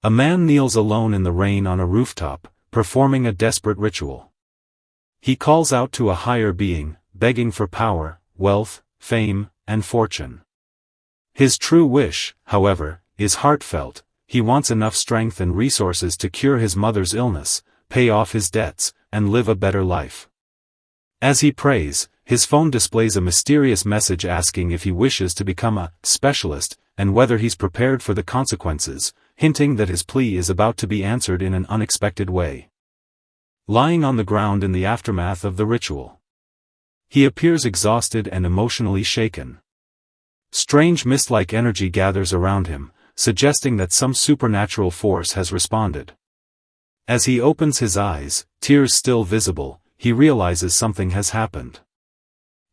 A man kneels alone in the rain on a rooftop, performing a desperate ritual. He calls out to a higher being, begging for power, wealth, fame, and fortune. His true wish, however, is heartfelt. He wants enough strength and resources to cure his mother's illness, pay off his debts, and live a better life. As he prays, his phone displays a mysterious message asking if he wishes to become a specialist, and whether he's prepared for the consequences, hinting that his plea is about to be answered in an unexpected way. Lying on the ground in the aftermath of the ritual, he appears exhausted and emotionally shaken. Strange mist-like energy gathers around him, suggesting that some supernatural force has responded. As he opens his eyes, tears still visible, he realizes something has happened.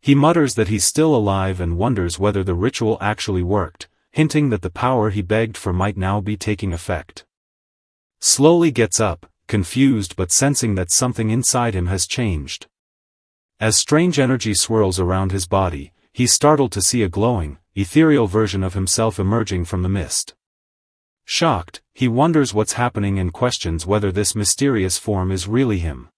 He mutters that he's still alive and wonders whether the ritual actually worked, hinting that the power he begged for might now be taking effect. Slowly gets up, confused but sensing that something inside him has changed. As strange energy swirls around his body, he's startled to see a glowing, ethereal version of himself emerging from the mist. Shocked, he wonders what's happening and questions whether this mysterious form is really him.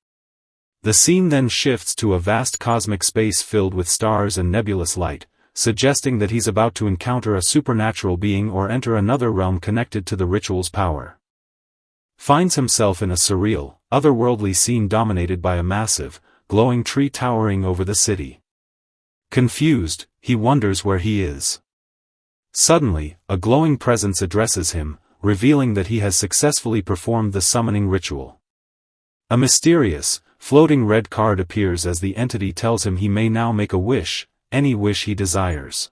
The scene then shifts to a vast cosmic space filled with stars and nebulous light, suggesting that he's about to encounter a supernatural being or enter another realm connected to the ritual's power. Finds himself in a surreal, otherworldly scene dominated by a massive, glowing tree towering over the city. Confused, he wonders where he is. Suddenly, a glowing presence addresses him, revealing that he has successfully performed the summoning ritual. A mysterious, floating red card appears as the entity tells him he may now make a wish, any wish he desires.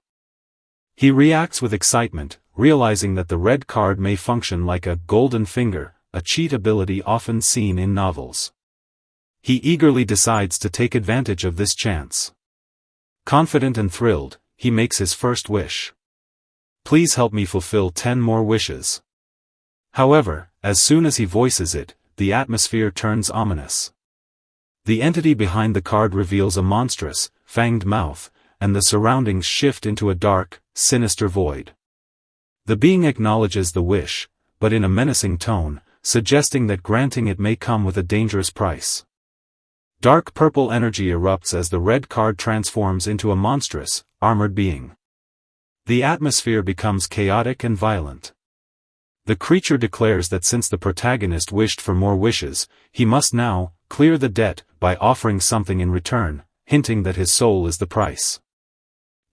He reacts with excitement, realizing that the red card may function like a golden finger, a cheat ability often seen in novels. He eagerly decides to take advantage of this chance. Confident and thrilled, he makes his first wish. Please help me fulfill 10 more wishes. However, as soon as he voices it, the atmosphere turns ominous. The entity behind the card reveals a monstrous, fanged mouth, and the surroundings shift into a dark, sinister void. The being acknowledges the wish, but in a menacing tone, suggesting that granting it may come with a dangerous price. Dark purple energy erupts as the red card transforms into a monstrous, armored being. The atmosphere becomes chaotic and violent. The creature declares that since the protagonist wished for more wishes, he must now clear the debt by offering something in return, hinting that his soul is the price.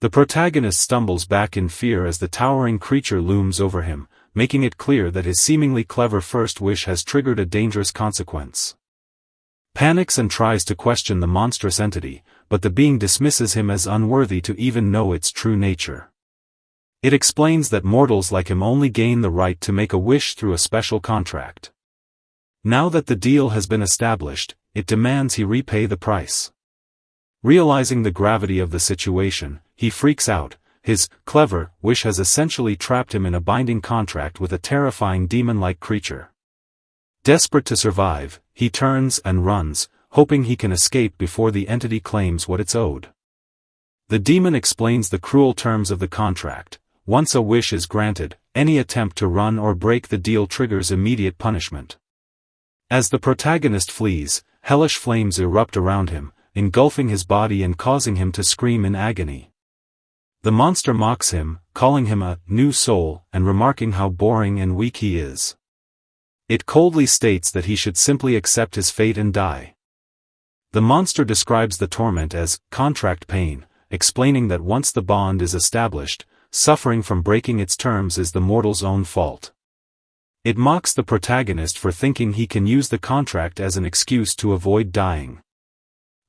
The protagonist stumbles back in fear as the towering creature looms over him, making it clear that his seemingly clever first wish has triggered a dangerous consequence. Panics and tries to question the monstrous entity, but the being dismisses him as unworthy to even know its true nature. It explains that mortals like him only gain the right to make a wish through a special contract. Now that the deal has been established, it demands he repay the price. Realizing the gravity of the situation, he freaks out. His clever wish has essentially trapped him in a binding contract with a terrifying demon-like creature. Desperate to survive, he turns and runs, hoping he can escape before the entity claims what it's owed. The demon explains the cruel terms of the contract. Once a wish is granted, any attempt to run or break the deal triggers immediate punishment. As the protagonist flees, hellish flames erupt around him, engulfing his body and causing him to scream in agony. The monster mocks him, calling him a new soul and remarking how boring and weak he is. It coldly states that he should simply accept his fate and die. The monster describes the torment as contract pain, explaining that once the bond is established, suffering from breaking its terms is the mortal's own fault. It mocks the protagonist for thinking he can use the contract as an excuse to avoid dying.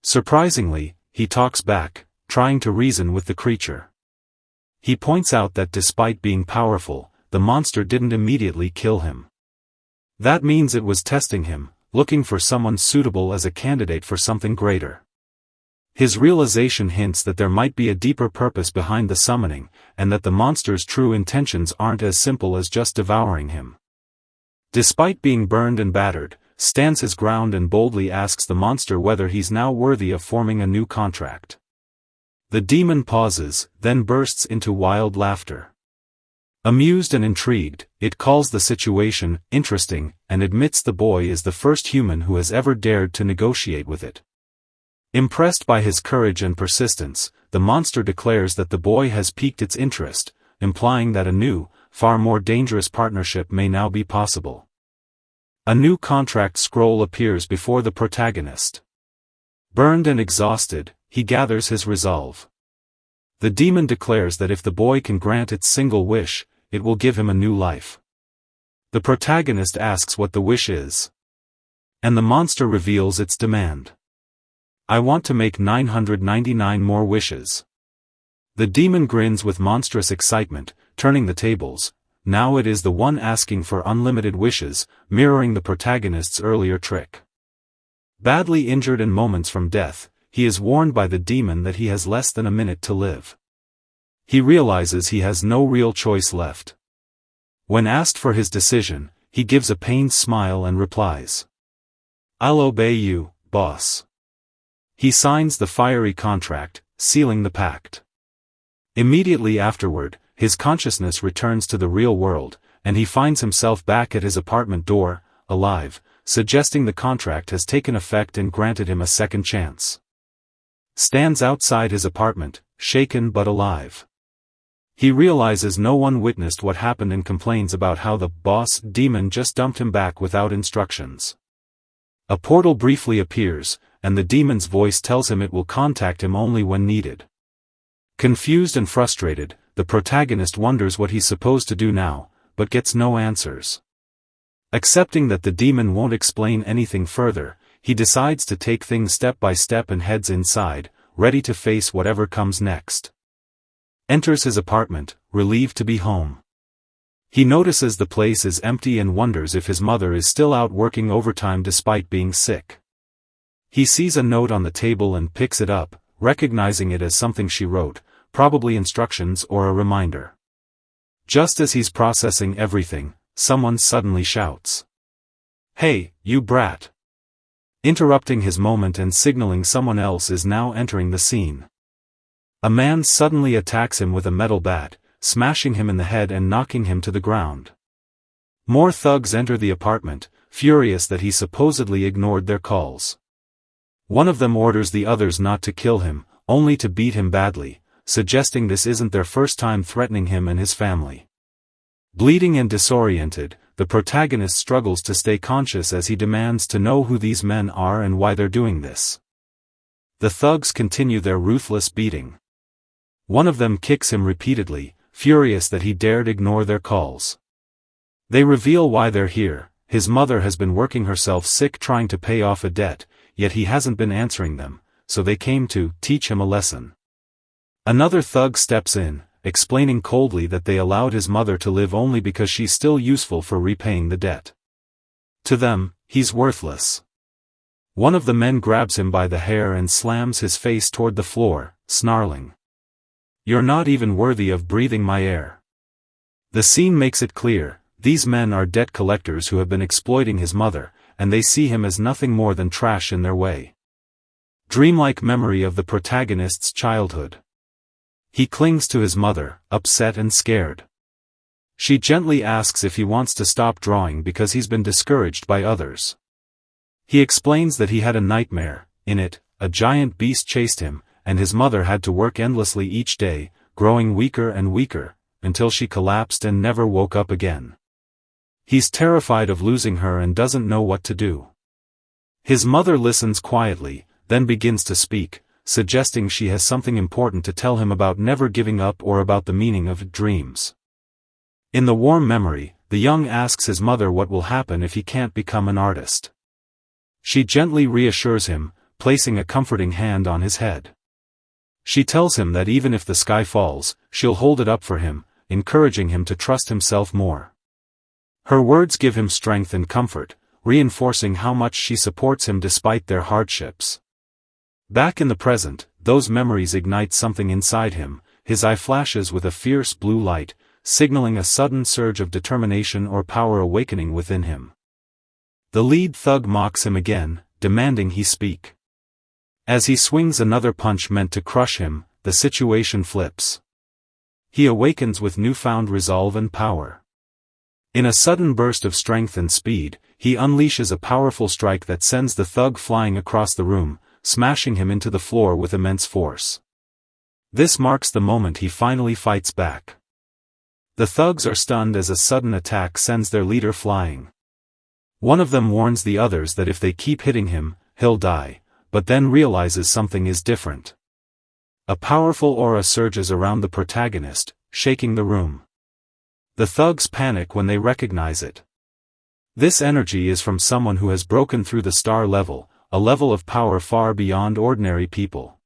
Surprisingly, he talks back, trying to reason with the creature. He points out that despite being powerful, the monster didn't immediately kill him. That means it was testing him, looking for someone suitable as a candidate for something greater. His realization hints that there might be a deeper purpose behind the summoning, and that the monster's true intentions aren't as simple as just devouring him. Despite being burned and battered, stands his ground and boldly asks the monster whether he's now worthy of forming a new contract. The demon pauses, then bursts into wild laughter. Amused and intrigued, it calls the situation interesting and admits the boy is the first human who has ever dared to negotiate with it. Impressed by his courage and persistence, the monster declares that the boy has piqued its interest, implying that a new, far more dangerous partnership may now be possible. A new contract scroll appears before the protagonist. Burned and exhausted, he gathers his resolve. The demon declares that if the boy can grant its single wish, it will give him a new life. The protagonist asks what the wish is. And the monster reveals its demand. I want to make 999 more wishes. The demon grins with monstrous excitement, turning the tables. Now it is the one asking for unlimited wishes, mirroring the protagonist's earlier trick. Badly injured and moments from death, he is warned by the demon that he has less than a minute to live. He realizes he has no real choice left. When asked for his decision, he gives a pained smile and replies, "I'll obey you, boss." He signs the fiery contract, sealing the pact. Immediately afterward, his consciousness returns to the real world, and he finds himself back at his apartment door, alive, suggesting the contract has taken effect and granted him a second chance. Stands outside his apartment, shaken but alive. He realizes no one witnessed what happened and complains about how the boss demon just dumped him back without instructions. A portal briefly appears, and the demon's voice tells him it will contact him only when needed. Confused and frustrated, the protagonist wonders what he's supposed to do now, but gets no answers. Accepting that the demon won't explain anything further, he decides to take things step by step and heads inside, ready to face whatever comes next. Enters his apartment, relieved to be home. He notices the place is empty and wonders if his mother is still out working overtime despite being sick. He sees a note on the table and picks it up, recognizing it as something she wrote, probably instructions or a reminder. Just as he's processing everything, someone suddenly shouts, "Hey, you brat!" Interrupting his moment and signaling someone else is now entering the scene. A man suddenly attacks him with a metal bat, smashing him in the head and knocking him to the ground. More thugs enter the apartment, furious that he supposedly ignored their calls. One of them orders the others not to kill him, only to beat him badly, suggesting this isn't their first time threatening him and his family. Bleeding and disoriented, the protagonist struggles to stay conscious as he demands to know who these men are and why they're doing this. The thugs continue their ruthless beating. One of them kicks him repeatedly, furious that he dared ignore their calls. They reveal why they're here. His mother has been working herself sick trying to pay off a debt, yet he hasn't been answering them, so they came to teach him a lesson. Another thug steps in, explaining coldly that they allowed his mother to live only because she's still useful for repaying the debt. To them, he's worthless. One of the men grabs him by the hair and slams his face toward the floor, snarling, "You're not even worthy of breathing my air." The scene makes it clear, these men are debt collectors who have been exploiting his mother, and they see him as nothing more than trash in their way. Dreamlike memory of the protagonist's childhood. He clings to his mother, upset and scared. She gently asks if he wants to stop drawing because he's been discouraged by others. He explains that he had a nightmare. In it, a giant beast chased him, and his mother had to work endlessly each day, growing weaker and weaker, until she collapsed and never woke up again. He's terrified of losing her and doesn't know what to do. His mother listens quietly, then begins to speak, suggesting she has something important to tell him about never giving up or about the meaning of dreams. In the warm memory, the young asks his mother what will happen if he can't become an artist. She gently reassures him, placing a comforting hand on his head. She tells him that even if the sky falls, she'll hold it up for him, encouraging him to trust himself more. Her words give him strength and comfort, reinforcing how much she supports him despite their hardships. Back in the present, those memories ignite something inside him. His eye flashes with a fierce blue light, signaling a sudden surge of determination or power awakening within him. The lead thug mocks him again, demanding he speak. As he swings another punch meant to crush him, the situation flips. he awakens with newfound resolve and power. In a sudden burst of strength and speed, he unleashes a powerful strike that sends the thug flying across the room, smashing him into the floor with immense force. This marks the moment he finally fights back. The thugs are stunned as a sudden attack sends their leader flying. One of them warns the others that if they keep hitting him, he'll die, but then realizes something is different. A powerful aura surges around the protagonist, shaking the room. The thugs panic when they recognize it. This energy is from someone who has broken through the star level, a level of power far beyond ordinary people.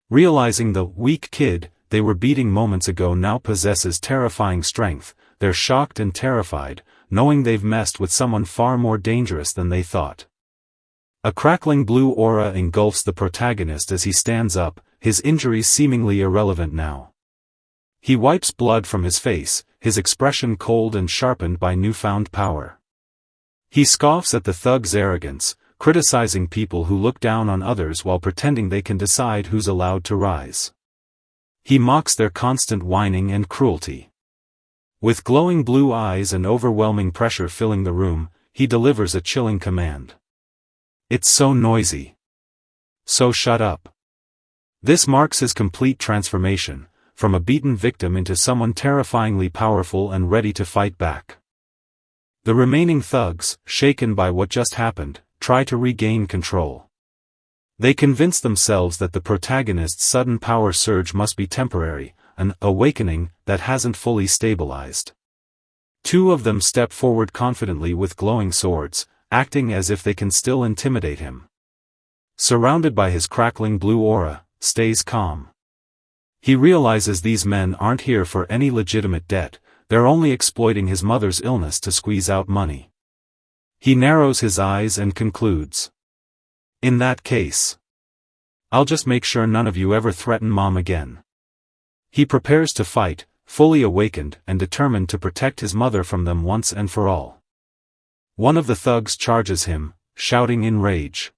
Realizing the weak kid they were beating moments ago now possesses terrifying strength, they're shocked and terrified, knowing they've messed with someone far more dangerous than they thought. A crackling blue aura engulfs the protagonist as he stands up, his injuries seemingly irrelevant now. He wipes blood from his face, his expression cold and sharpened by newfound power. He scoffs at the thug's arrogance, criticizing people who look down on others while pretending they can decide who's allowed to rise. He mocks their constant whining and cruelty. With glowing blue eyes and overwhelming pressure filling the room, he delivers a chilling command. It's so noisy. So shut up. This marks his complete transformation, from a beaten victim into someone terrifyingly powerful and ready to fight back. The remaining thugs, shaken by what just happened, try to regain control. They convince themselves that the protagonist's sudden power surge must be temporary, an awakening that hasn't fully stabilized. Two of them step forward confidently with glowing swords, acting as if they can still intimidate him. Surrounded by his crackling blue aura, stays calm. He realizes these men aren't here for any legitimate debt, they're only exploiting his mother's illness to squeeze out money. He narrows his eyes and concludes. In that case, I'll just make sure none of you ever threaten Mom again. He prepares to fight, fully awakened and determined to protect his mother from them once and for all. One of the thugs charges him, shouting in rage.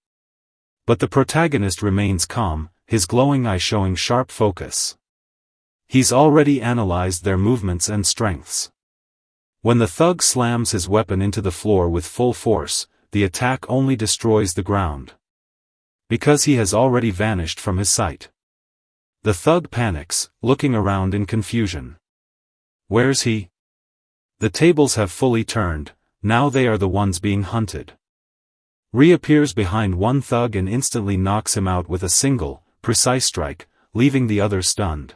But the protagonist remains calm, his glowing eye showing sharp focus. He's already analyzed their movements and strengths. When the thug slams his weapon into the floor with full force, the attack only destroys the ground. Because he has already vanished from his sight. The thug panics, looking around in confusion. Where's he? The tables have fully turned, now they are the ones being hunted. Reappears behind one thug and instantly knocks him out with a single, precise strike, leaving the other stunned.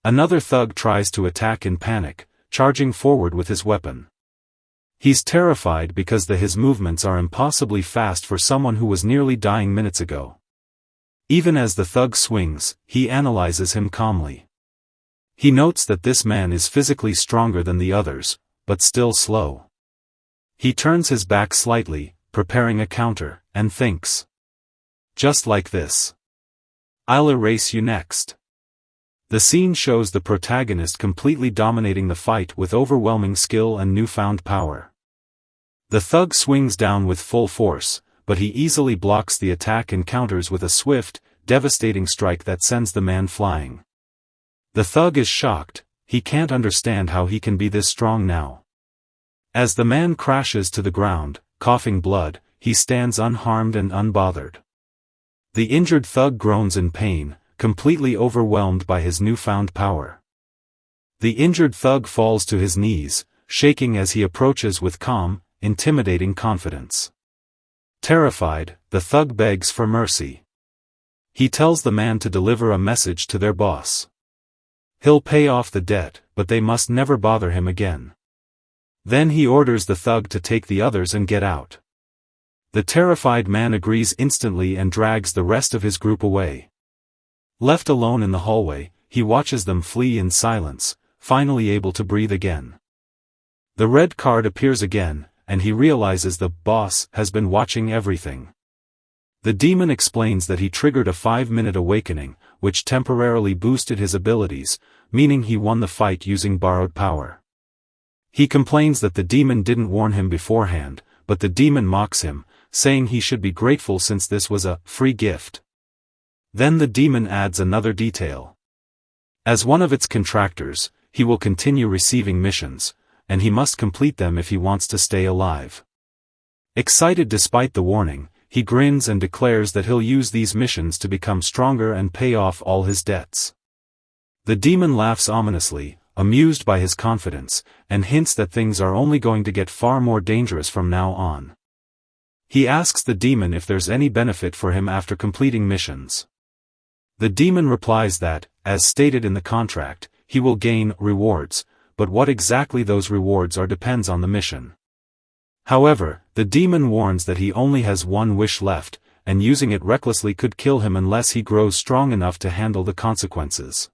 Another thug tries to attack in panic, charging forward with his weapon. He's terrified because his movements are impossibly fast for someone who was nearly dying minutes ago. Even as the thug swings, he analyzes him calmly. He notes that this man is physically stronger than the others, but still slow. He turns his back slightly, preparing a counter, and thinks. Just like this. I'll erase you next. The scene shows the protagonist completely dominating the fight with overwhelming skill and newfound power. The thug swings down with full force, but he easily blocks the attack and counters with a swift, devastating strike that sends the man flying. The thug is shocked, he can't understand how he can be this strong now. As the man crashes to the ground, coughing blood, he stands unharmed and unbothered. The injured thug groans in pain, completely overwhelmed by his newfound power. The injured thug falls to his knees, shaking as he approaches with calm, intimidating confidence. Terrified, the thug begs for mercy. He tells the man to deliver a message to their boss. He'll pay off the debt, but they must never bother him again. Then he orders the thug to take the others and get out. The terrified man agrees instantly and drags the rest of his group away. Left alone in the hallway, he watches them flee in silence, finally able to breathe again. The red card appears again, and he realizes the boss has been watching everything. The demon explains that he triggered a 5-minute awakening, which temporarily boosted his abilities, meaning he won the fight using borrowed power. He complains that the demon didn't warn him beforehand, but the demon mocks him, saying he should be grateful since this was a free gift. Then the demon adds another detail. As one of its contractors, he will continue receiving missions, and he must complete them if he wants to stay alive. Excited despite the warning, he grins and declares that he'll use these missions to become stronger and pay off all his debts. The demon laughs ominously, amused by his confidence, and hints that things are only going to get far more dangerous from now on. He asks the demon if there's any benefit for him after completing missions. The demon replies that, as stated in the contract, he will gain rewards, but what exactly those rewards are depends on the mission. However, the demon warns that he only has one wish left, and using it recklessly could kill him unless he grows strong enough to handle the consequences.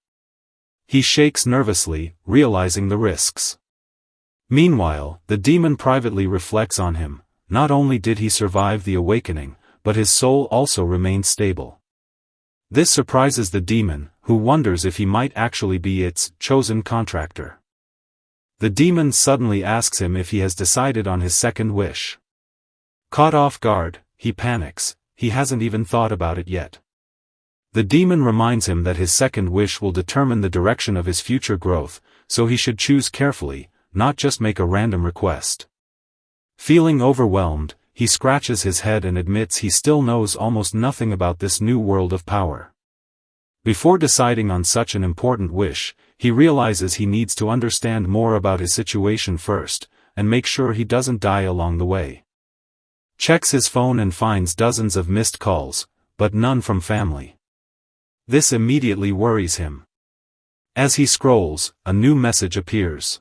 He shakes nervously, realizing the risks. Meanwhile, the demon privately reflects on him. Not only did he survive the awakening, but his soul also remained stable. This surprises the demon, who wonders if he might actually be its chosen contractor. The demon suddenly asks him if he has decided on his second wish. Caught off guard, he panics. He hasn't even thought about it yet. The demon reminds him that his second wish will determine the direction of his future growth, so he should choose carefully, not just make a random request. Feeling overwhelmed, he scratches his head and admits he still knows almost nothing about this new world of power. Before deciding on such an important wish, he realizes he needs to understand more about his situation first, and make sure he doesn't die along the way. Checks his phone and finds dozens of missed calls, but none from family. This immediately worries him. As he scrolls, a new message appears.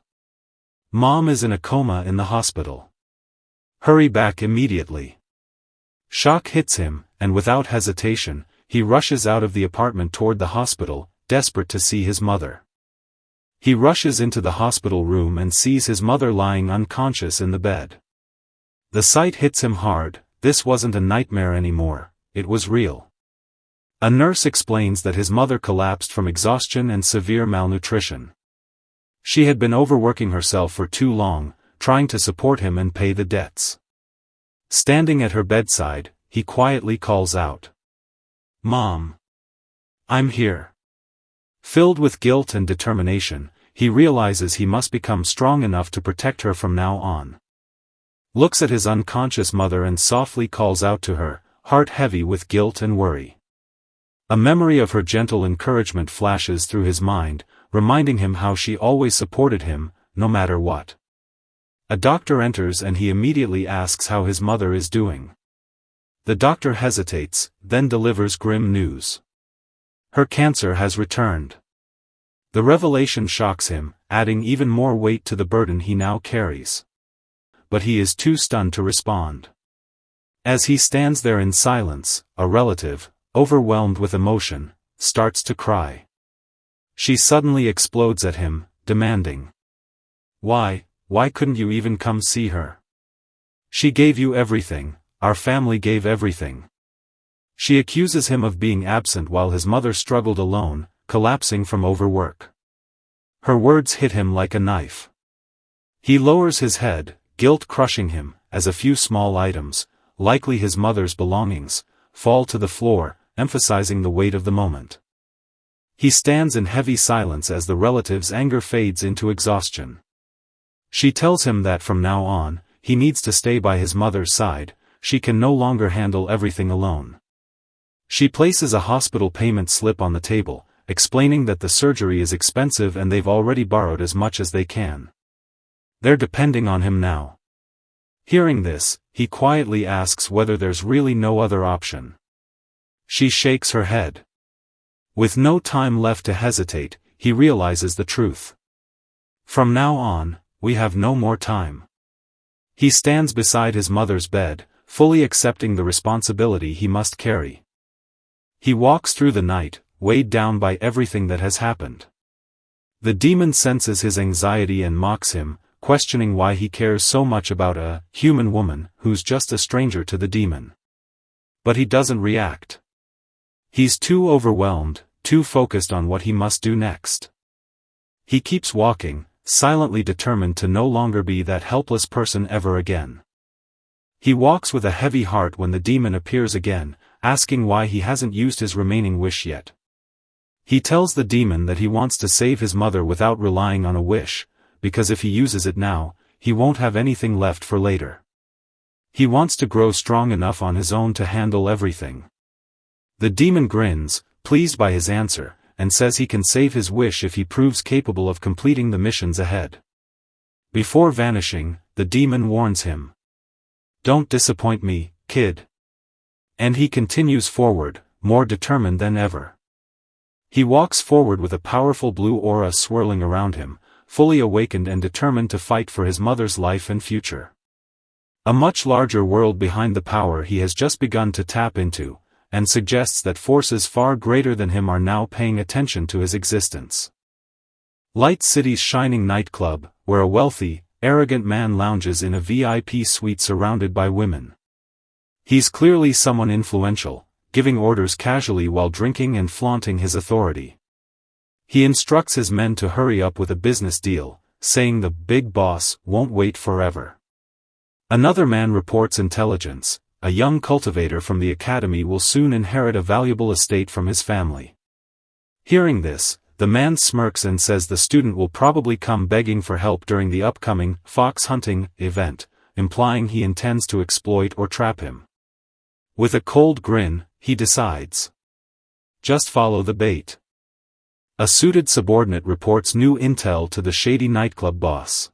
Mom is in a coma in the hospital. Hurry back immediately. Shock hits him, and without hesitation, he rushes out of the apartment toward the hospital, desperate to see his mother. He rushes into the hospital room and sees his mother lying unconscious in the bed. The sight hits him hard. This wasn't a nightmare anymore, it was real. A nurse explains that his mother collapsed from exhaustion and severe malnutrition. She had been overworking herself for too long, trying to support him and pay the debts. Standing at her bedside, he quietly calls out, "Mom. I'm here." Filled with guilt and determination, he realizes he must become strong enough to protect her from now on. Looks at his unconscious mother and softly calls out to her, heart heavy with guilt and worry. A memory of her gentle encouragement flashes through his mind, reminding him how she always supported him, no matter what. A doctor enters and he immediately asks how his mother is doing. The doctor hesitates, then delivers grim news. Her cancer has returned. The revelation shocks him, adding even more weight to the burden he now carries. But he is too stunned to respond. As he stands there in silence, a relative, overwhelmed with emotion, starts to cry. She suddenly explodes at him, demanding, Why couldn't you even come see her? She gave you everything, our family gave everything." She accuses him of being absent while his mother struggled alone, collapsing from overwork. Her words hit him like a knife. He lowers his head, guilt crushing him, as a few small items, likely his mother's belongings, fall to the floor, emphasizing the weight of the moment. He stands in heavy silence as the relative's anger fades into exhaustion. She tells him that from now on, he needs to stay by his mother's side. She can no longer handle everything alone. She places a hospital payment slip on the table, explaining that the surgery is expensive and they've already borrowed as much as they can. They're depending on him now. Hearing this, he quietly asks whether there's really no other option. She shakes her head. With no time left to hesitate, he realizes the truth. From now on, we have no more time. He stands beside his mother's bed, fully accepting the responsibility he must carry. He walks through the night, weighed down by everything that has happened. The demon senses his anxiety and mocks him, questioning why he cares so much about a human woman who's just a stranger to the demon. But he doesn't react. He's too overwhelmed, too focused on what he must do next. He keeps walking, silently determined to no longer be that helpless person ever again. He walks with a heavy heart when the demon appears again, asking why he hasn't used his remaining wish yet. He tells the demon that he wants to save his mother without relying on a wish, because if he uses it now, he won't have anything left for later. He wants to grow strong enough on his own to handle everything. The demon grins, pleased by his answer, and says he can save his wish if he proves capable of completing the missions ahead. Before vanishing, the demon warns him. "Don't disappoint me, kid." And he continues forward, more determined than ever. He walks forward with a powerful blue aura swirling around him, fully awakened and determined to fight for his mother's life and future. A much larger world behind the power he has just begun to tap into, and suggests that forces far greater than him are now paying attention to his existence. Light City's shining nightclub, where a wealthy, arrogant man lounges in a VIP suite surrounded by women. He's clearly someone influential, giving orders casually while drinking and flaunting his authority. He instructs his men to hurry up with a business deal, saying the big boss won't wait forever. Another man reports intelligence. A young cultivator from the academy will soon inherit a valuable estate from his family. Hearing this, the man smirks and says the student will probably come begging for help during the upcoming fox hunting event, implying he intends to exploit or trap him. With a cold grin, he decides. Just follow the bait. A suited subordinate reports new intel to the shady nightclub boss.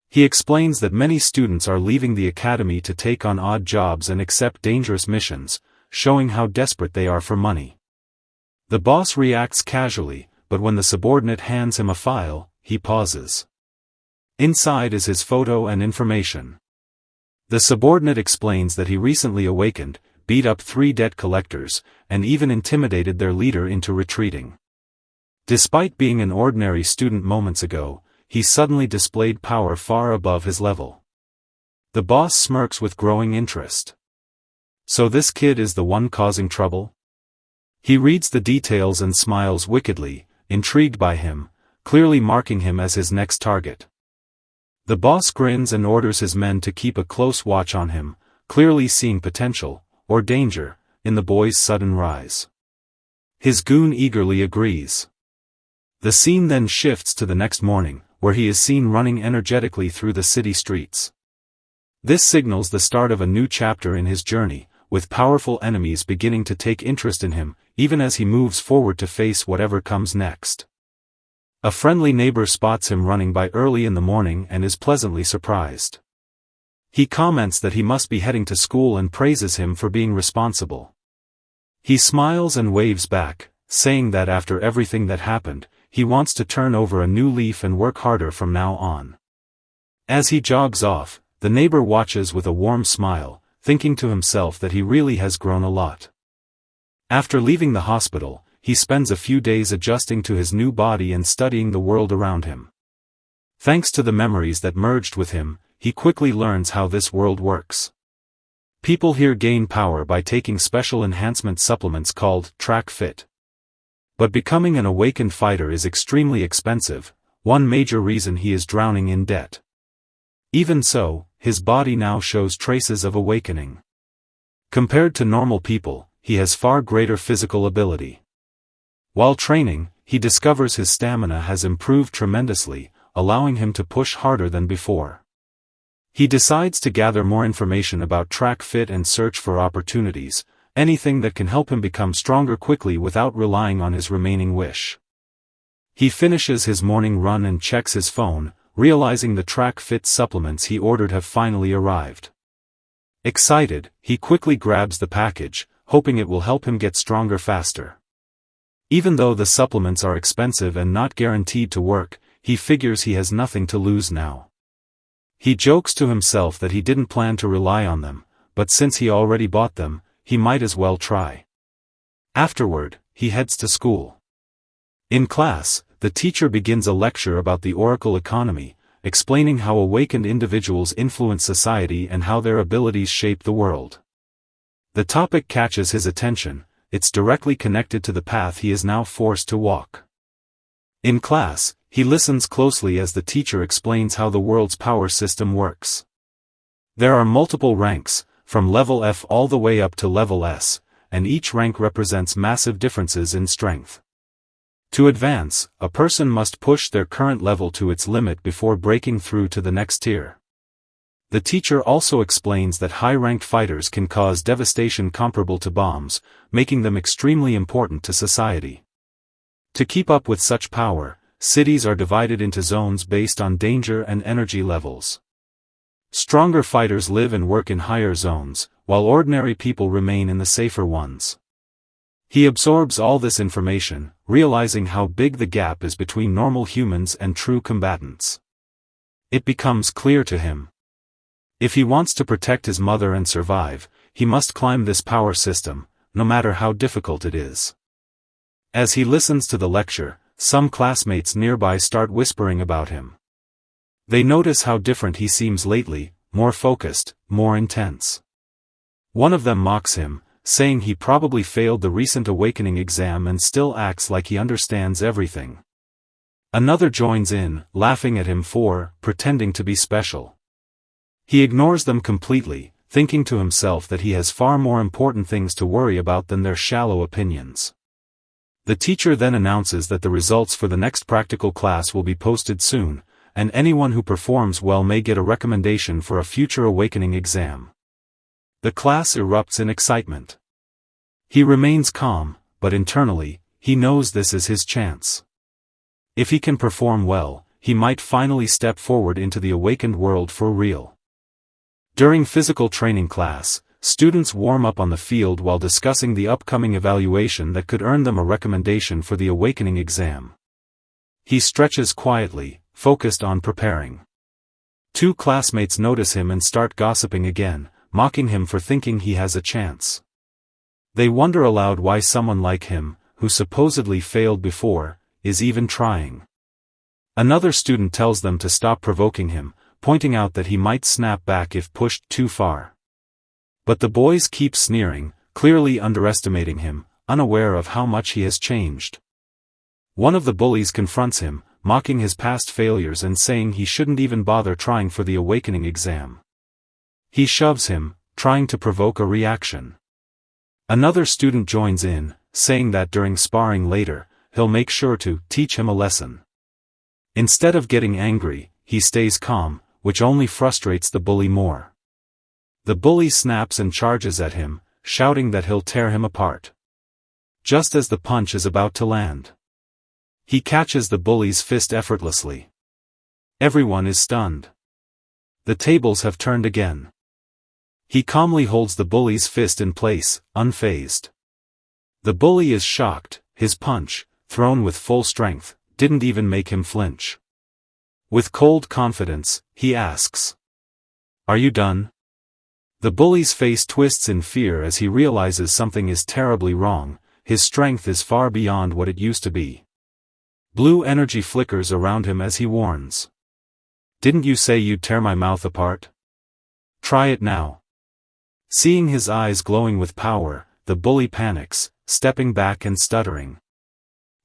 He explains that many students are leaving the academy to take on odd jobs and accept dangerous missions, showing how desperate they are for money. The boss reacts casually, but when the subordinate hands him a file, he pauses. Inside is his photo and information. The subordinate explains that he recently awakened, beat up 3 debt collectors, and even intimidated their leader into retreating. Despite being an ordinary student moments ago, he suddenly displayed power far above his level. The boss smirks with growing interest. So this kid is the one causing trouble? He reads the details and smiles wickedly, intrigued by him, clearly marking him as his next target. The boss grins and orders his men to keep a close watch on him, clearly seeing potential, or danger, in the boy's sudden rise. His goon eagerly agrees. The scene then shifts to the next morning, where he is seen running energetically through the city streets. This signals the start of a new chapter in his journey, with powerful enemies beginning to take interest in him, even as he moves forward to face whatever comes next. A friendly neighbor spots him running by early in the morning and is pleasantly surprised. He comments that he must be heading to school and praises him for being responsible. He smiles and waves back, saying that after everything that happened, he wants to turn over a new leaf and work harder from now on. As he jogs off, the neighbor watches with a warm smile, thinking to himself that he really has grown a lot. After leaving the hospital, he spends a few days adjusting to his new body and studying the world around him. Thanks to the memories that merged with him, he quickly learns how this world works. People here gain power by taking special enhancement supplements called Track Fit. But becoming an awakened fighter is extremely expensive, one major reason he is drowning in debt. Even so, his body now shows traces of awakening. Compared to normal people, he has far greater physical ability. While training, he discovers his stamina has improved tremendously, allowing him to push harder than before. He decides to gather more information about Track Fit and search for opportunities, anything that can help him become stronger quickly without relying on his remaining wish. He finishes his morning run and checks his phone, realizing the Track Fit supplements he ordered have finally arrived. Excited, he quickly grabs the package, hoping it will help him get stronger faster. Even though the supplements are expensive and not guaranteed to work, he figures he has nothing to lose now. He jokes to himself that he didn't plan to rely on them, but since he already bought them, he might as well try. Afterward, he heads to school. In class, the teacher begins a lecture about the Oracle economy, explaining how awakened individuals influence society and how their abilities shape the world. The topic catches his attention, it's directly connected to the path he is now forced to walk. In class, he listens closely as the teacher explains how the world's power system works. There are multiple ranks, from level F all the way up to level S, and each rank represents massive differences in strength. To advance, a person must push their current level to its limit before breaking through to the next tier. The teacher also explains that high-ranked fighters can cause devastation comparable to bombs, making them extremely important to society. To keep up with such power, cities are divided into zones based on danger and energy levels. Stronger fighters live and work in higher zones, while ordinary people remain in the safer ones. He absorbs all this information, realizing how big the gap is between normal humans and true combatants. It becomes clear to him. If he wants to protect his mother and survive, he must climb this power system, no matter how difficult it is. As he listens to the lecture, some classmates nearby start whispering about him. They notice how different he seems lately, more focused, more intense. One of them mocks him, saying he probably failed the recent awakening exam and still acts like he understands everything. Another joins in, laughing at him for pretending to be special. He ignores them completely, thinking to himself that he has far more important things to worry about than their shallow opinions. The teacher then announces that the results for the next practical class will be posted soon, and anyone who performs well may get a recommendation for a future awakening exam. The class erupts in excitement. He remains calm, but internally, he knows this is his chance. If he can perform well, he might finally step forward into the awakened world for real. During physical training class, students warm up on the field while discussing the upcoming evaluation that could earn them a recommendation for the awakening exam. He stretches quietly, focused on preparing. Two classmates notice him and start gossiping again, mocking him for thinking he has a chance. They wonder aloud why someone like him, who supposedly failed before, is even trying. Another student tells them to stop provoking him, pointing out that he might snap back if pushed too far. But the boys keep sneering, clearly underestimating him, unaware of how much he has changed. One of the bullies confronts him, mocking his past failures and saying he shouldn't even bother trying for the awakening exam. He shoves him, trying to provoke a reaction. Another student joins in, saying that during sparring later, he'll make sure to teach him a lesson. Instead of getting angry, he stays calm, which only frustrates the bully more. The bully snaps and charges at him, shouting that he'll tear him apart. Just as the punch is about to land, he catches the bully's fist effortlessly. Everyone is stunned. The tables have turned again. He calmly holds the bully's fist in place, unfazed. The bully is shocked, his punch, thrown with full strength, didn't even make him flinch. With cold confidence, he asks, "Are you done?" The bully's face twists in fear as he realizes something is terribly wrong. His strength is far beyond what it used to be. Blue energy flickers around him as he warns. "Didn't you say you'd tear my mouth apart? Try it now." Seeing his eyes glowing with power, the bully panics, stepping back and stuttering.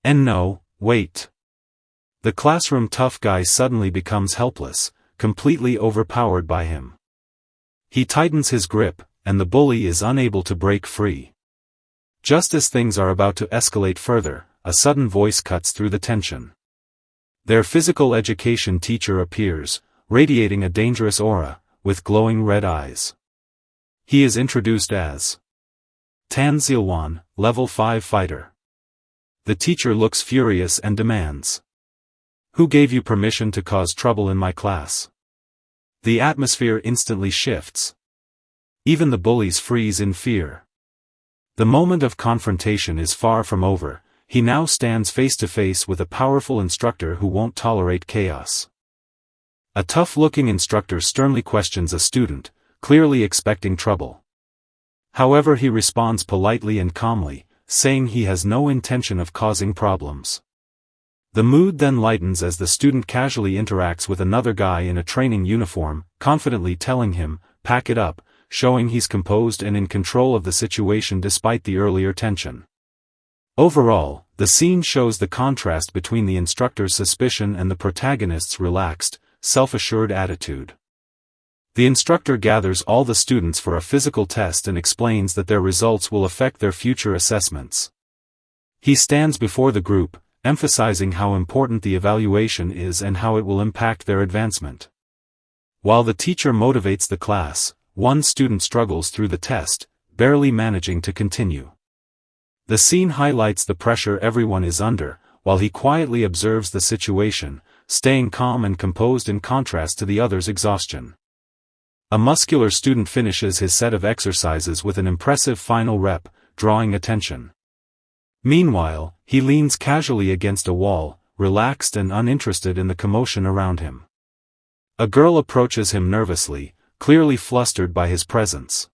And no, wait. The classroom tough guy suddenly becomes helpless, completely overpowered by him. He tightens his grip, and the bully is unable to break free. Just as things are about to escalate further, a sudden voice cuts through the tension. Their physical education teacher appears, radiating a dangerous aura, with glowing red eyes. He is introduced as Tan Zilwan, level 5 fighter. The teacher looks furious and demands, "Who gave you permission to cause trouble in my class?" The atmosphere instantly shifts. Even the bullies freeze in fear. The moment of confrontation is far from over. He now stands face to face with a powerful instructor who won't tolerate chaos. A tough-looking instructor sternly questions a student, clearly expecting trouble. However, he responds politely and calmly, saying he has no intention of causing problems. The mood then lightens as the student casually interacts with another guy in a training uniform, confidently telling him, "Pack it up," showing he's composed and in control of the situation despite the earlier tension. Overall, the scene shows the contrast between the instructor's suspicion and the protagonist's relaxed, self-assured attitude. The instructor gathers all the students for a physical test and explains that their results will affect their future assessments. He stands before the group, emphasizing how important the evaluation is and how it will impact their advancement. While the teacher motivates the class, one student struggles through the test, barely managing to continue. The scene highlights the pressure everyone is under, while he quietly observes the situation, staying calm and composed in contrast to the others' exhaustion. A muscular student finishes his set of exercises with an impressive final rep, drawing attention. Meanwhile, he leans casually against a wall, relaxed and uninterested in the commotion around him. A girl approaches him nervously, clearly flustered by his presence.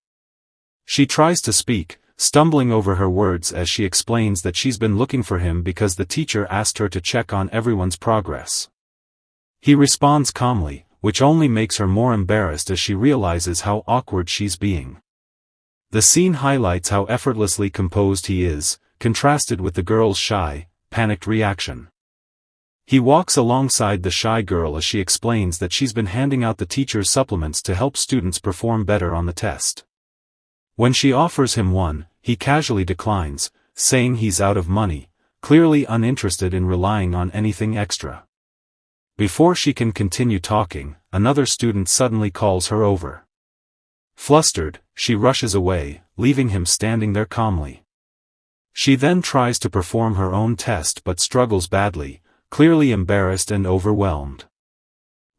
She tries to speak, stumbling over her words as she explains that she's been looking for him because the teacher asked her to check on everyone's progress. He responds calmly, which only makes her more embarrassed as she realizes how awkward she's being. The scene highlights how effortlessly composed he is, contrasted with the girl's shy, panicked reaction. He walks alongside the shy girl as she explains that she's been handing out the teacher's supplements to help students perform better on the test. When she offers him one, he casually declines, saying he's out of money, clearly uninterested in relying on anything extra. Before she can continue talking, another student suddenly calls her over. Flustered, she rushes away, leaving him standing there calmly. She then tries to perform her own test but struggles badly, clearly embarrassed and overwhelmed.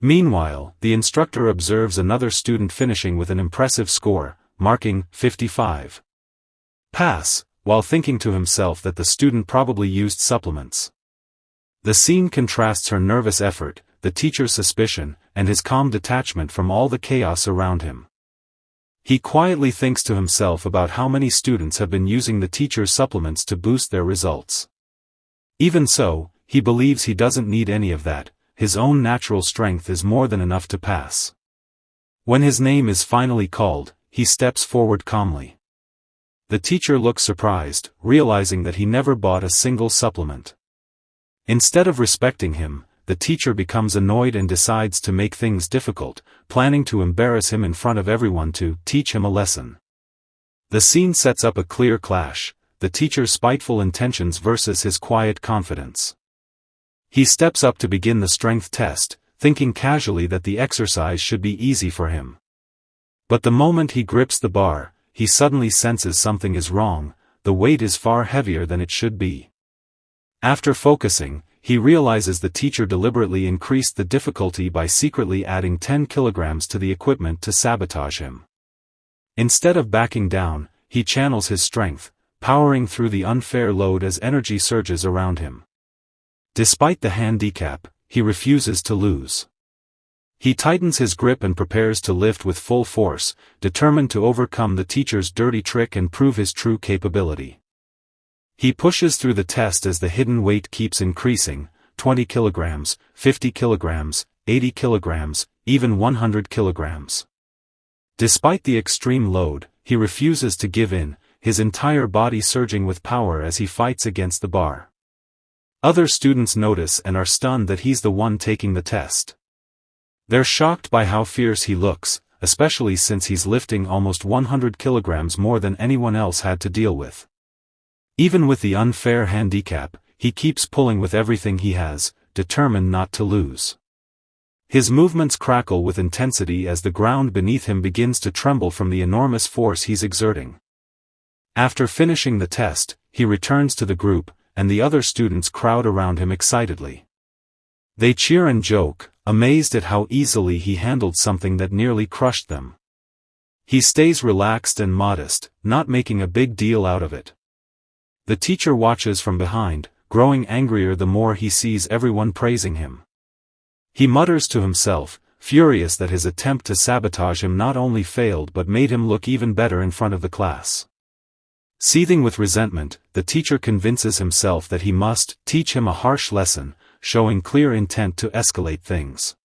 Meanwhile, the instructor observes another student finishing with an impressive score, marking 55. Pass, while thinking to himself that the student probably used supplements. The scene contrasts her nervous effort, the teacher's suspicion, and his calm detachment from all the chaos around him. He quietly thinks to himself about how many students have been using the teacher's supplements to boost their results. Even so, he believes he doesn't need any of that, his own natural strength is more than enough to pass. When his name is finally called, he steps forward calmly. The teacher looks surprised, realizing that he never bought a single supplement. Instead of respecting him, the teacher becomes annoyed and decides to make things difficult, planning to embarrass him in front of everyone to teach him a lesson. The scene sets up a clear clash, the teacher's spiteful intentions versus his quiet confidence. He steps up to begin the strength test, thinking casually that the exercise should be easy for him. But the moment he grips the bar, he suddenly senses something is wrong, the weight is far heavier than it should be. After focusing, he realizes the teacher deliberately increased the difficulty by secretly adding 10 kilograms to the equipment to sabotage him. Instead of backing down, he channels his strength, powering through the unfair load as energy surges around him. Despite the handicap, he refuses to lose. He tightens his grip and prepares to lift with full force, determined to overcome the teacher's dirty trick and prove his true capability. He pushes through the test as the hidden weight keeps increasing, 20 kilograms, 50 kilograms, 80 kilograms, even 100 kilograms. Despite the extreme load, he refuses to give in, his entire body surging with power as he fights against the bar. Other students notice and are stunned that he's the one taking the test. They're shocked by how fierce he looks, especially since he's lifting almost 100 kilograms more than anyone else had to deal with. Even with the unfair handicap, he keeps pulling with everything he has, determined not to lose. His movements crackle with intensity as the ground beneath him begins to tremble from the enormous force he's exerting. After finishing the test, he returns to the group, and the other students crowd around him excitedly. They cheer and joke, amazed at how easily he handled something that nearly crushed them. He stays relaxed and modest, not making a big deal out of it. The teacher watches from behind, growing angrier the more he sees everyone praising him. He mutters to himself, furious that his attempt to sabotage him not only failed but made him look even better in front of the class. Seething with resentment, the teacher convinces himself that he must teach him a harsh lesson, showing clear intent to escalate things.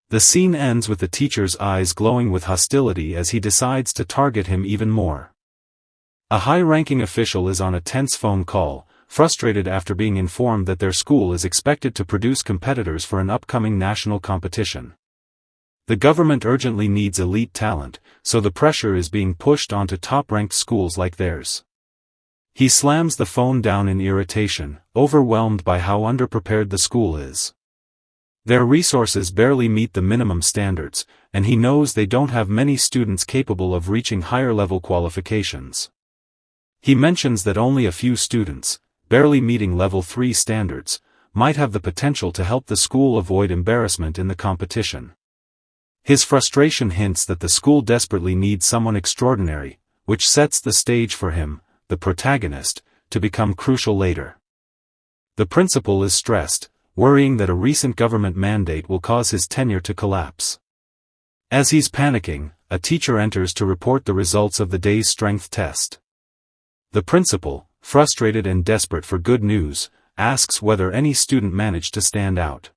The scene ends with the teacher's eyes glowing with hostility as he decides to target him even more. A high-ranking official is on a tense phone call, frustrated after being informed that their school is expected to produce competitors for an upcoming national competition. The government urgently needs elite talent, so the pressure is being pushed onto top-ranked schools like theirs. He slams the phone down in irritation, overwhelmed by how underprepared the school is. Their resources barely meet the minimum standards, and he knows they don't have many students capable of reaching higher-level qualifications. He mentions that only a few students, barely meeting level 3 standards, might have the potential to help the school avoid embarrassment in the competition. His frustration hints that the school desperately needs someone extraordinary, which sets the stage for him, the protagonist, to become crucial later. The principal is stressed, worrying that a recent government mandate will cause his tenure to collapse. As he's panicking, a teacher enters to report the results of the day's strength test. The principal, frustrated and desperate for good news, asks whether any student managed to stand out.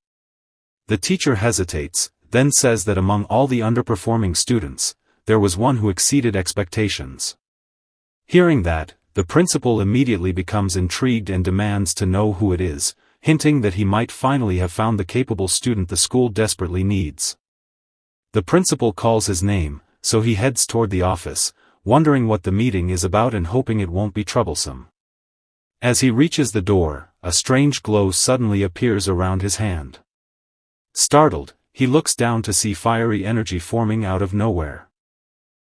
The teacher hesitates, then says that among all the underperforming students, there was one who exceeded expectations. Hearing that, the principal immediately becomes intrigued and demands to know who it is, hinting that he might finally have found the capable student the school desperately needs. The principal calls his name, so he heads toward the office, wondering what the meeting is about and hoping it won't be troublesome. As he reaches the door, a strange glow suddenly appears around his hand. Startled, he looks down to see fiery energy forming out of nowhere.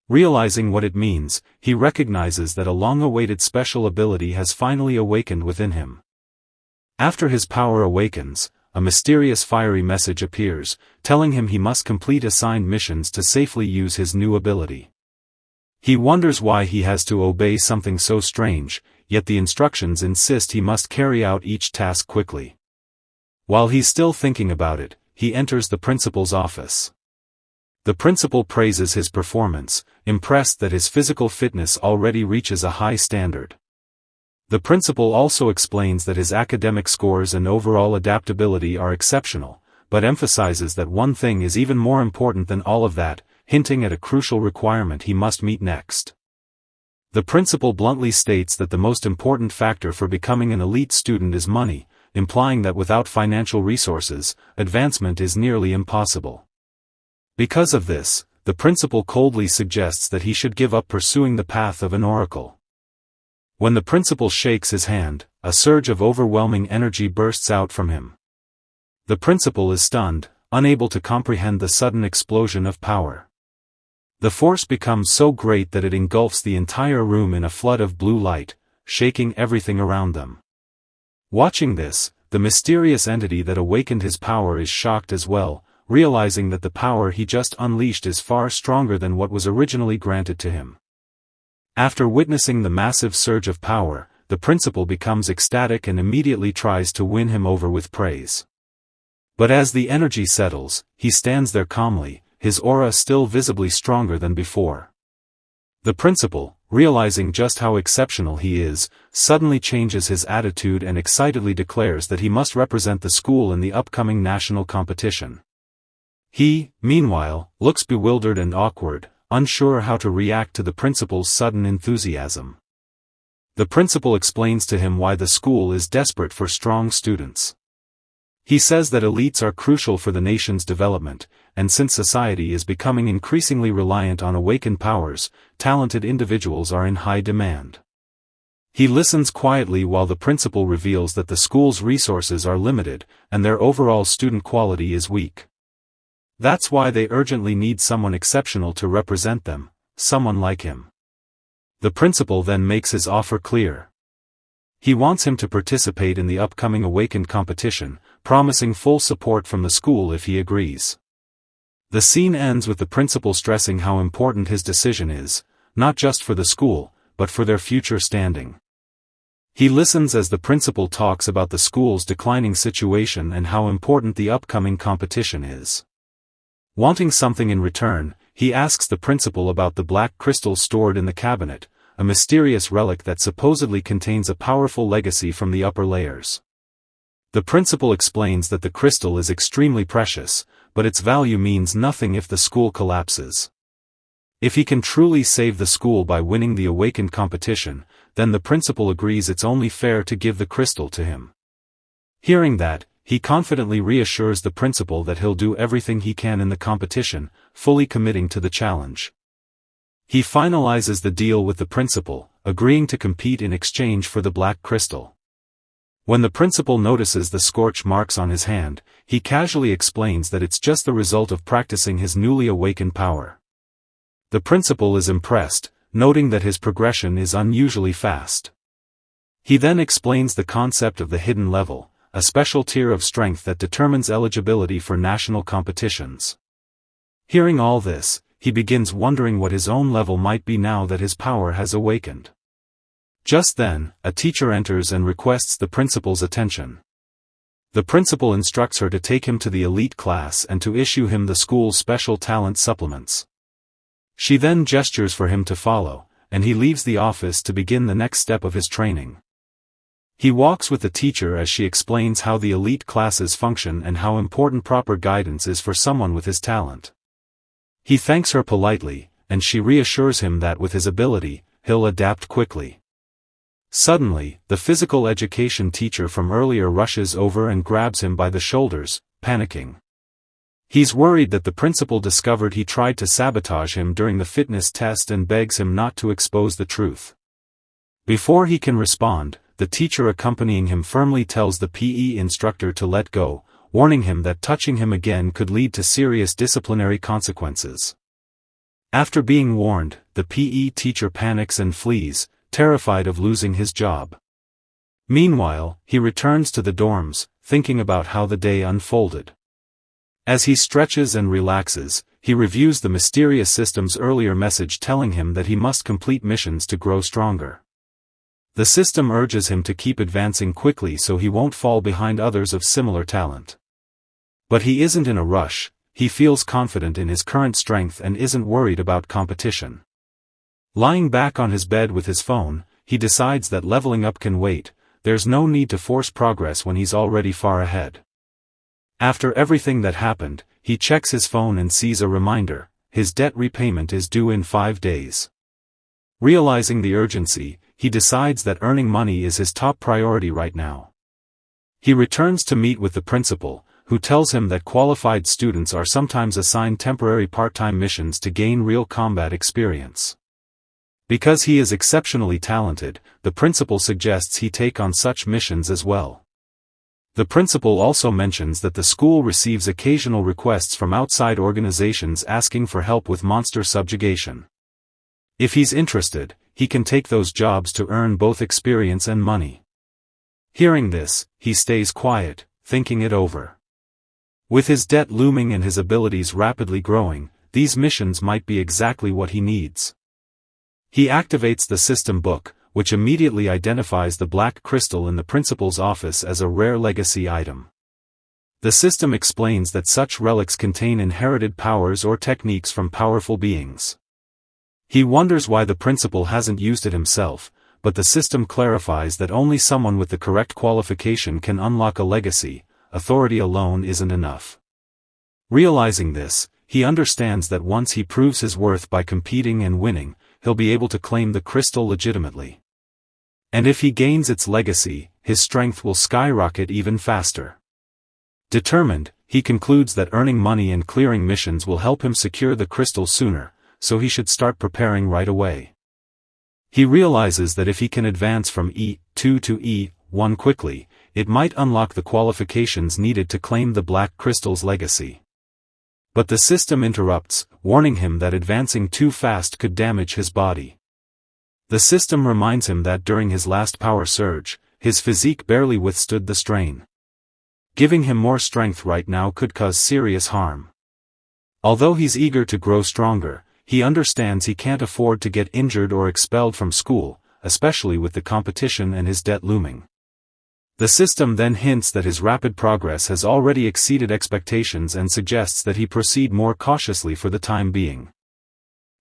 Realizing what it means, he recognizes that a long-awaited special ability has finally awakened within him. After his power awakens, a mysterious fiery message appears, telling him he must complete assigned missions to safely use his new ability. He wonders why he has to obey something so strange, yet the instructions insist he must carry out each task quickly. While he's still thinking about it, he enters the principal's office. The principal praises his performance, impressed that his physical fitness already reaches a high standard. The principal also explains that his academic scores and overall adaptability are exceptional, but emphasizes that one thing is even more important than all of that, hinting at a crucial requirement he must meet next. The principal bluntly states that the most important factor for becoming an elite student is money, implying that without financial resources, advancement is nearly impossible. Because of this, the principal coldly suggests that he should give up pursuing the path of an oracle. When the principal shakes his hand, a surge of overwhelming energy bursts out from him. The principal is stunned, unable to comprehend the sudden explosion of power. The force becomes so great that it engulfs the entire room in a flood of blue light, shaking everything around them. Watching this, the mysterious entity that awakened his power is shocked as well, realizing that the power he just unleashed is far stronger than what was originally granted to him. After witnessing the massive surge of power, the principal becomes ecstatic and immediately tries to win him over with praise. But as the energy settles, he stands there calmly, his aura still visibly stronger than before. The principal, realizing just how exceptional he is, suddenly changes his attitude and excitedly declares that he must represent the school in the upcoming national competition. He, meanwhile, looks bewildered and awkward, unsure how to react to the principal's sudden enthusiasm. The principal explains to him why the school is desperate for strong students. He says that elites are crucial for the nation's development, and since society is becoming increasingly reliant on awakened powers, talented individuals are in high demand. He listens quietly while the principal reveals that the school's resources are limited, and their overall student quality is weak. That's why they urgently need someone exceptional to represent them, someone like him. The principal then makes his offer clear. He wants him to participate in the upcoming awakened competition, promising full support from the school if he agrees. The scene ends with the principal stressing how important his decision is, not just for the school, but for their future standing. He listens as the principal talks about the school's declining situation and how important the upcoming competition is. Wanting something in return, he asks the principal about the black crystal stored in the cabinet, a mysterious relic that supposedly contains a powerful legacy from the upper layers. The principal explains that the crystal is extremely precious, but its value means nothing if the school collapses. If he can truly save the school by winning the awakened competition, then the principal agrees it's only fair to give the crystal to him. Hearing that, he confidently reassures the principal that he'll do everything he can in the competition, fully committing to the challenge. He finalizes the deal with the principal, agreeing to compete in exchange for the black crystal. When the principal notices the scorch marks on his hand, he casually explains that it's just the result of practicing his newly awakened power. The principal is impressed, noting that his progression is unusually fast. He then explains the concept of the hidden level, a special tier of strength that determines eligibility for national competitions. Hearing all this, he begins wondering what his own level might be now that his power has awakened. Just then, a teacher enters and requests the principal's attention. The principal instructs her to take him to the elite class and to issue him the school's special talent supplements. She then gestures for him to follow, and he leaves the office to begin the next step of his training. He walks with the teacher as she explains how the elite classes function and how important proper guidance is for someone with his talent. He thanks her politely, and she reassures him that with his ability, he'll adapt quickly. Suddenly, the physical education teacher from earlier rushes over and grabs him by the shoulders, panicking. He's worried that the principal discovered he tried to sabotage him during the fitness test and begs him not to expose the truth. Before he can respond, the teacher accompanying him firmly tells the PE instructor to let go, warning him that touching him again could lead to serious disciplinary consequences. After being warned, the PE teacher panics and flees, terrified of losing his job. Meanwhile, he returns to the dorms, thinking about how the day unfolded. As he stretches and relaxes, he reviews the mysterious system's earlier message telling him that he must complete missions to grow stronger. The system urges him to keep advancing quickly so he won't fall behind others of similar talent. But he isn't in a rush, he feels confident in his current strength and isn't worried about competition. Lying back on his bed with his phone, he decides that leveling up can wait, there's no need to force progress when he's already far ahead. After everything that happened, he checks his phone and sees a reminder: his debt repayment is due in 5 days. Realizing the urgency, he decides that earning money is his top priority right now. He returns to meet with the principal, who tells him that qualified students are sometimes assigned temporary part-time missions to gain real combat experience. Because he is exceptionally talented, the principal suggests he take on such missions as well. The principal also mentions that the school receives occasional requests from outside organizations asking for help with monster subjugation. If he's interested, he can take those jobs to earn both experience and money. Hearing this, he stays quiet, thinking it over. With his debt looming and his abilities rapidly growing, these missions might be exactly what he needs. He activates the system book, which immediately identifies the black crystal in the principal's office as a rare legacy item. The system explains that such relics contain inherited powers or techniques from powerful beings. He wonders why the principal hasn't used it himself, but the system clarifies that only someone with the correct qualification can unlock a legacy, authority alone isn't enough. Realizing this, he understands that once he proves his worth by competing and winning, he'll be able to claim the crystal legitimately. And if he gains its legacy, his strength will skyrocket even faster. Determined, he concludes that earning money and clearing missions will help him secure the crystal sooner, so he should start preparing right away. He realizes that if he can advance from E2 to E1 quickly, it might unlock the qualifications needed to claim the black crystal's legacy. But the system interrupts, warning him that advancing too fast could damage his body. The system reminds him that during his last power surge, his physique barely withstood the strain. Giving him more strength right now could cause serious harm. Although he's eager to grow stronger, he understands he can't afford to get injured or expelled from school, especially with the competition and his debt looming. The system then hints that his rapid progress has already exceeded expectations and suggests that he proceed more cautiously for the time being.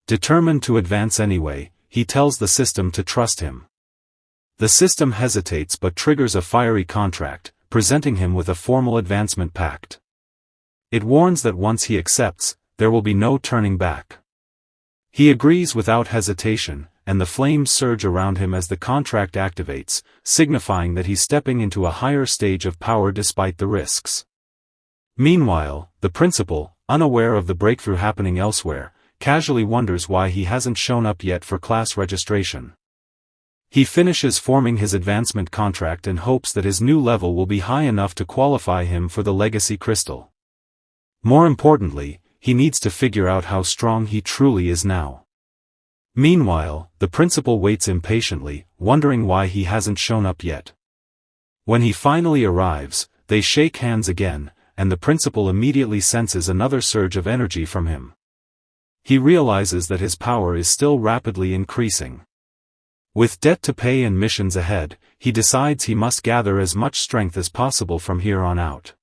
Determined to advance anyway, he tells the system to trust him. The system hesitates but triggers a fiery contract, presenting him with a formal advancement pact. It warns that once he accepts, there will be no turning back. He agrees without hesitation, and the flames surge around him as the contract activates, signifying that he's stepping into a higher stage of power despite the risks. Meanwhile, the principal, unaware of the breakthrough happening elsewhere, casually wonders why he hasn't shown up yet for class registration. He finishes forming his advancement contract and hopes that his new level will be high enough to qualify him for the legacy crystal. More importantly, he needs to figure out how strong he truly is now. Meanwhile, the principal waits impatiently, wondering why he hasn't shown up yet. When he finally arrives, they shake hands again, and the principal immediately senses another surge of energy from him. He realizes that his power is still rapidly increasing. With debt to pay and missions ahead, he decides he must gather as much strength as possible from here on out.